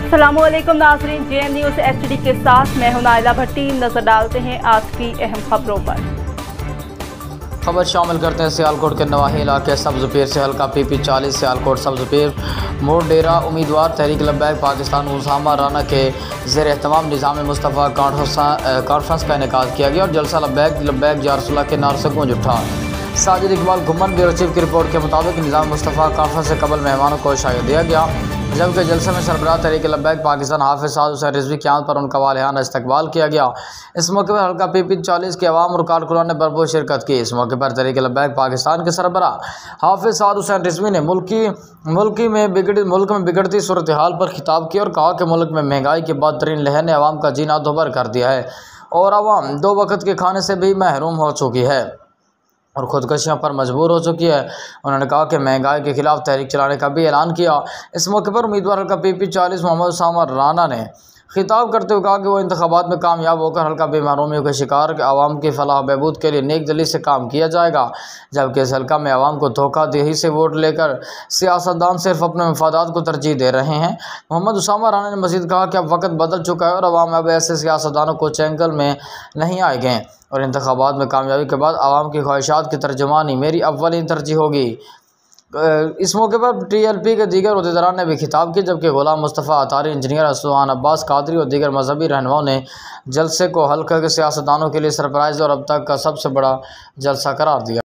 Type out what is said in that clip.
अस्सलामुअलैकुम नाज़रीन, JM news HD के साथ मैं हूं नाइला भट्टी। नजर डालते हैं आज की अहम खबरों पर। खबर शामिल करते हैं सियालकोट के नवाही इलाके सब्ज़पीर से हल्का PP 40 सियालकोट सब्ज़पीर मोड़ डेरा उम्मीदवार तहरीक लब्बैक पाकिस्तान उसामा राना के ज़ेर एहतमाम निज़ाम मुस्तफ़ा कॉन्फ्रेंस का इनेकाद किया गया और जलसा लब्बैक लब्बैक या रसूलुल्लाह के नारे से गूंज उठा। साजिद इकबाल घुमन ब्यूरो चीफ की रिपोर्ट के मुताबिक निज़ाम मुस्तफ़ा कॉन्फ्रेंस से कबल मेहमानों को इशारा दिया गया, जबकि जलसे में सरबराह तहरीक लब्बैक पाकिस्तान हाफिज़ साद हुसैन रिजवी की आमद पर उनका वालिहाना इस्तकबाल किया गया। इस मौके पर हल्का PP 40 के अवाम और कारकुनान ने भरपूर शिरकत की। इस मौके पर तहरीक लब्बैक पाकिस्तान के सरबराह हाफिज़ साद हुसैन रिजवी ने मुल्क में बिगड़ती सूरत हाल पर खिताब किया और कहा कि मुल्क में महंगाई की बदतरीन लहर ने अवाम का जीना दोभर कर दिया है और अवाम 2 वक्त के खाने से भी महरूम हो चुकी है और ख़ुदकशियों पर मजबूर हो चुकी है। उन्होंने कहा कि महंगाई के खिलाफ तहरीक चलाने का भी ऐलान किया। इस मौके पर उम्मीदवार हल्का PP 40 मोहम्मद उसामा राना ने खिताब करते हुए कहा कि वो इंतखाबात में कामयाब होकर हल्का बेमहरूमियों के शिकार आवाम की फलाह बहबूद के लिए नेक दिली से काम किया जाएगा, जबकि इस हल्का में आवाम को धोखाधड़ी से वोट लेकर सियासतदान सिर्फ अपने मफादात को तरजीह दे रहे हैं। मोहम्मद उसामा राना ने मज़ीद कहा कि अब वक्त बदल चुका है और अवाम अब ऐसे सियासतदानों को चैंगल में नहीं आएंगे और इंतखाबात में कामयाबी के बाद आवाम की ख्वाहिशात की तर्जुमानी मेरी अव्वलीन तरजीह होगी। इस मौके पर TLP के दीगर उहदेदारान ने भी खिताब किया, जबकि गुलाम मुस्तफ़ा अतारी, इंजीनियर असुआन अब्बास कादरी और दीगर मजहबी रहनुमाओं ने जलसे को हल्का के सियासतदानों के लिए सरप्राइज़ और अब तक का सबसे बड़ा जलसा करार दिया।